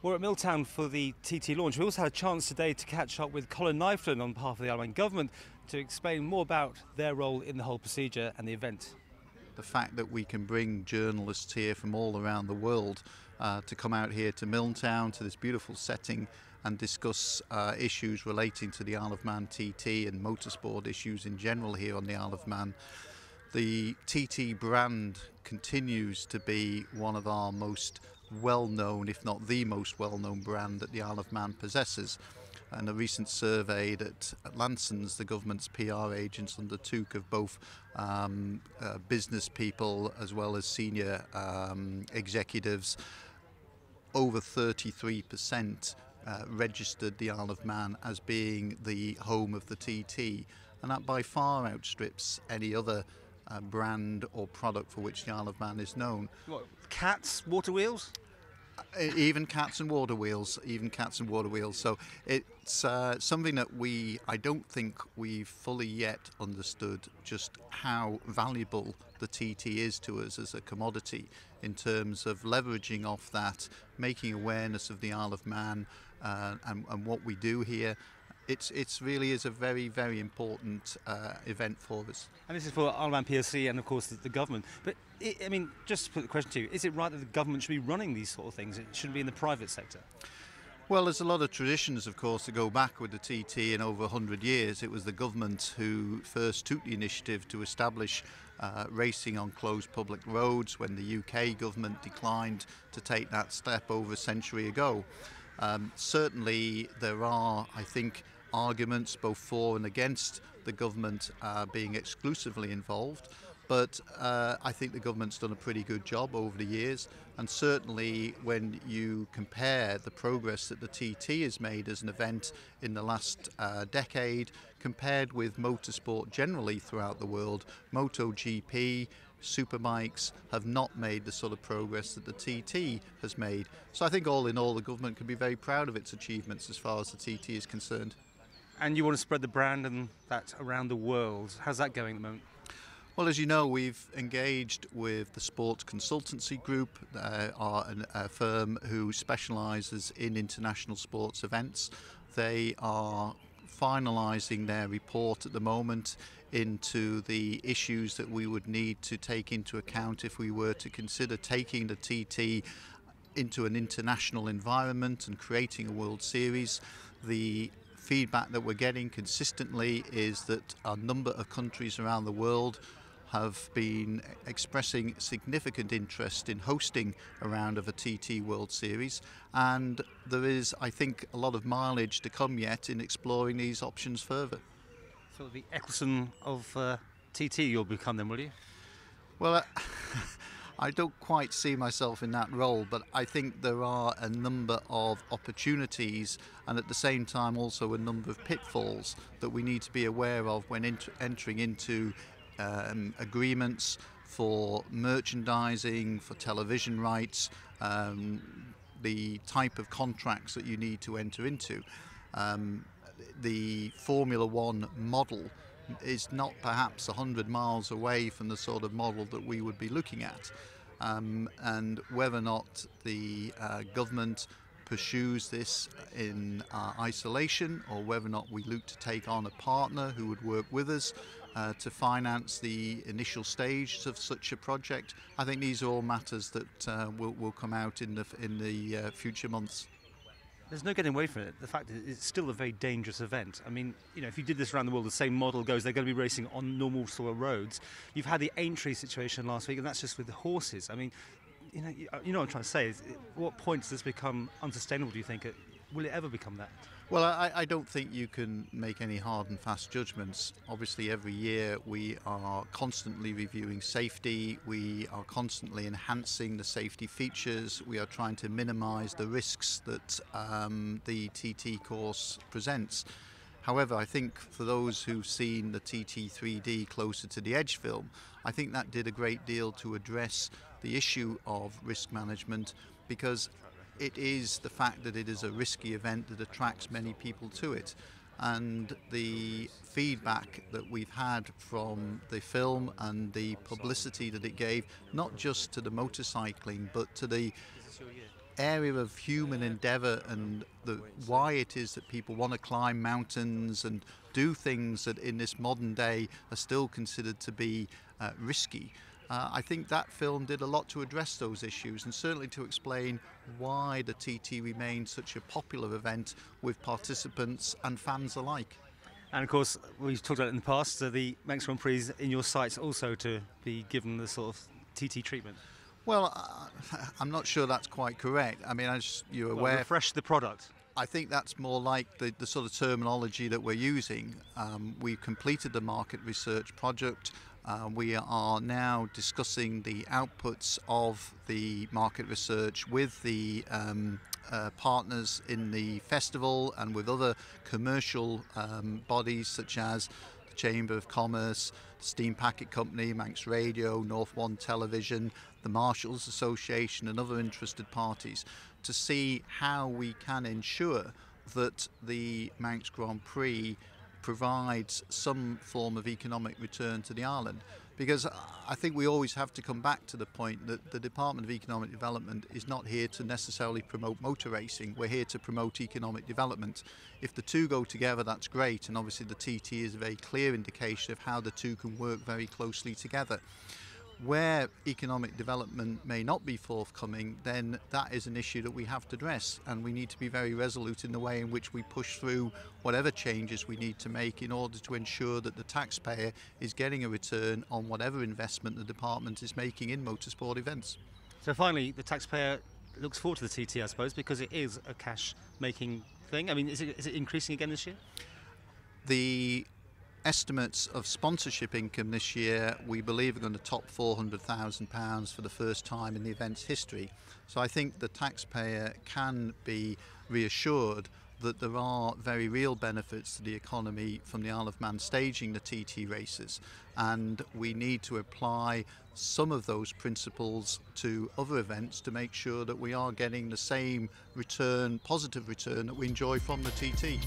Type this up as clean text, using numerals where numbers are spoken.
We're at Milltown for the TT launch. We also had a chance today to catch up with Colin Kniveton on behalf of the Isle of Man government to explain more about their role in the whole procedure and the event. The fact that we can bring journalists here from all around the world to come out here to Milltown, to this beautiful setting, and discuss issues relating to the Isle of Man TT and motorsport issues in general here on the Isle of Man. The TT brand continues to be one of our most well-known, if not the most well-known brand that the Isle of Man possesses. And a recent survey that Lansons, the government's PR agents, undertook of both business people as well as senior executives, over 33% registered the Isle of Man as being the home of the TT, and that by far outstrips any other brand or product for which the Isle of Man is known. What, cats, water wheels? Even cats and water wheels, So it's something that I don't think we've fully yet understood just how valuable the TT is to us as a commodity in terms of leveraging off that, making awareness of the Isle of Man and what we do here. It's really is a very, very important event for us. And this is for Isle of Man PLC and, of course, the government. But, just to put the question to you, is it right that the government should be running these sort of things? It shouldn't be in the private sector? Well, there's a lot of traditions, of course, that go back with the TT in over 100 years. It was the government who first took the initiative to establish racing on closed public roads when the UK government declined to take that step over a century ago. Certainly there are, I think, arguments both for and against the government being exclusively involved, but I think the government's done a pretty good job over the years, and certainly when you compare the progress that the TT has made as an event in the last decade compared with motorsport generally throughout the world, MotoGP, superbikes have not made the sort of progress that the TT has made. So I think all in all the government can be very proud of its achievements as far as the TT is concerned. And you want to spread the brand and that around the world. How's that going at the moment? Well, as you know, we've engaged with the Sports Consultancy Group, a firm who specialises in international sports events. They are finalising their report at the moment into the issues that we would need to take into account if we were to consider taking the TT into an international environment and creating a World Series. The feedback that we're getting consistently is that a number of countries around the world have been expressing significant interest in hosting a round of a TT World Series, and there is, I think, a lot of mileage to come yet in exploring these options further. So the Eccleston of TT you'll become then, will you? Well, I don't quite see myself in that role, but I think there are a number of opportunities and at the same time also a number of pitfalls that we need to be aware of when entering into agreements for merchandising, for television rights, the type of contracts that you need to enter into. The Formula One model is not perhaps 100 miles away from the sort of model that we would be looking at. And whether or not the government pursues this in isolation or whether or not we look to take on a partner who would work with us to finance the initial stages of such a project, I think these are all matters that will come out in the future months. There's no getting away from it. The fact is it's still a very dangerous event. I mean, if you did this around the world, the same model goes, they're going to be racing on normal sort of roads. You've had the Aintree situation last week, and that's just with the horses. I mean, you know what I'm trying to say is, at what point does this become unsustainable, do you think? Will it ever become that? Well, I don't think you can make any hard and fast judgments. Obviously, every year we are constantly reviewing safety, we are constantly enhancing the safety features, we are trying to minimise the risks that the TT course presents. However, I think for those who've seen the TT 3D Closer to the Edge film, I think that did a great deal to address the issue of risk management, because it is the fact that it is a risky event that attracts many people to it. And the feedback that we've had from the film and the publicity that it gave, not just to the motorcycling, but to the area of human endeavour and why it is that people want to climb mountains and do things that in this modern day are still considered to be risky. I think that film did a lot to address those issues and certainly to explain why the TT remains such a popular event with participants and fans alike. And of course, we've talked about it in the past, the Manx Grand Prix in your sights also to be given the sort of TT treatment. Well, I'm not sure that's quite correct. I mean, as you're aware... refresh the product. I think that's more like the sort of terminology that we're using. We've completed the market research project. We are now discussing the outputs of the market research with the partners in the festival and with other commercial bodies such as the Chamber of Commerce, the Steam Packet Company, Manx Radio, North One Television, the Marshals Association and other interested parties to see how we can ensure that the Manx Grand Prix provides some form of economic return to the island. Because I think we always have to come back to the point that the Department of Economic Development is not here to necessarily promote motor racing, we're here to promote economic development. If the two go together, that's great, and obviously the TT is a very clear indication of how the two can work very closely together. Where economic development may not be forthcoming, then that is an issue that we have to address, and we need to be very resolute in the way in which we push through whatever changes we need to make in order to ensure that the taxpayer is getting a return on whatever investment the department is making in motorsport events. So finally, the taxpayer looks forward to the TT, I suppose, because it is a cash-making thing. I mean, is it increasing again this year? The estimates of sponsorship income this year we believe are going to top £400,000 for the first time in the event's history. So I think the taxpayer can be reassured that there are very real benefits to the economy from the Isle of Man staging the TT races, and we need to apply some of those principles to other events to make sure that we are getting the same return, positive return that we enjoy from the TT.